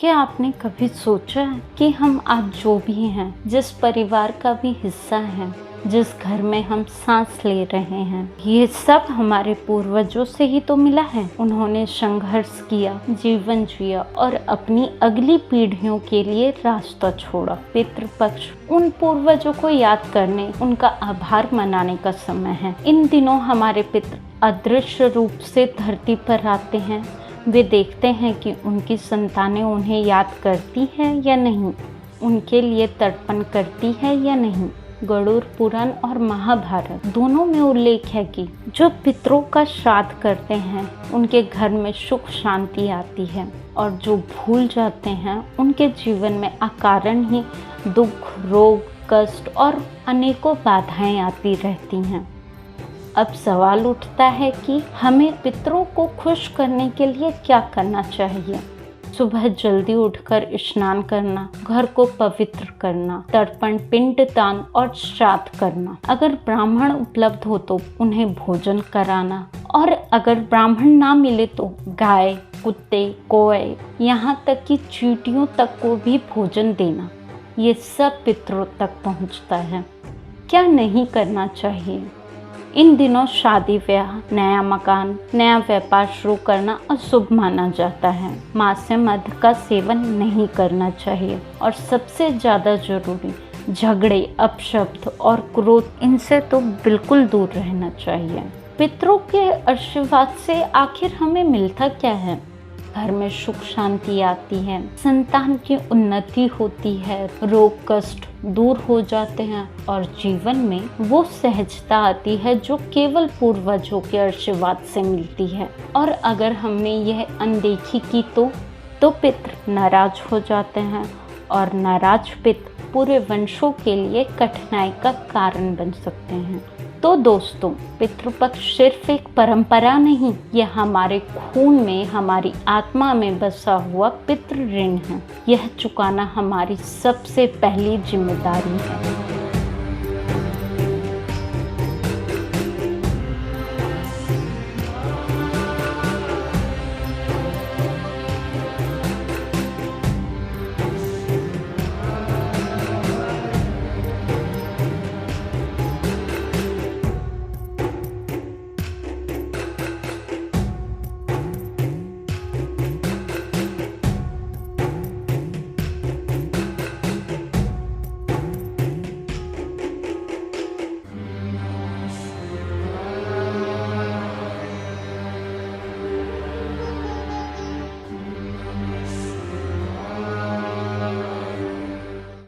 क्या आपने कभी सोचा है कि हम आज जो भी हैं, जिस परिवार का भी हिस्सा हैं, जिस घर में हम सांस ले रहे हैं, ये सब हमारे पूर्वजों से ही तो मिला है। उन्होंने संघर्ष किया, जीवन जिया और अपनी अगली पीढ़ियों के लिए रास्ता छोड़ा। पितृपक्ष उन पूर्वजों को याद करने, उनका आभार मनाने का समय है। इन दिनों हमारे पितृ अदृश्य रूप से धरती पर आते हैं। वे देखते हैं कि उनकी संतानें उन्हें याद करती हैं या नहीं, उनके लिए तर्पण करती है या नहीं। गरुड़ पुराण और महाभारत दोनों में उल्लेख है कि जो पितरों का श्राद्ध करते हैं उनके घर में सुख शांति आती है, और जो भूल जाते हैं उनके जीवन में अकारण ही दुख, रोग, कष्ट और अनेकों बाधाएं आती रहती हैं। अब सवाल उठता है कि हमें पितरों को खुश करने के लिए क्या करना चाहिए। सुबह जल्दी उठकर स्नान करना, घर को पवित्र करना, तर्पण, पिंडदान और श्राद्ध करना। अगर ब्राह्मण उपलब्ध हो तो उन्हें भोजन कराना, और अगर ब्राह्मण ना मिले तो गाय, कुत्ते, कौए, यहाँ तक कि चींटियों तक को भी भोजन देना। ये सब पितरों तक पहुँचता है। क्या नहीं करना चाहिए? इन दिनों शादी ब्याह, नया मकान, नया व्यापार शुरू करना अशुभ माना जाता है। मांस मद का सेवन नहीं करना चाहिए, और सबसे ज़्यादा जरूरी झगड़े, अपशब्द और क्रोध, इनसे तो बिल्कुल दूर रहना चाहिए। पितरों के आशीर्वाद से आखिर हमें मिलता क्या है? घर में सुख शांति आती है, संतान की उन्नति होती है, रोग कष्ट दूर हो जाते हैं, और जीवन में वो सहजता आती है जो केवल पूर्वजों के आशीर्वाद से मिलती है। और अगर हमने यह अनदेखी की तो पितृ नाराज हो जाते हैं, और नाराज पितृ पूरे वंशों के लिए कठिनाई का कारण बन सकते हैं। तो दोस्तों, पितृपक्ष सिर्फ एक परंपरा नहीं, यह हमारे खून में, हमारी आत्मा में बसा हुआ पितृ ऋण है। यह चुकाना हमारी सबसे पहली जिम्मेदारी है।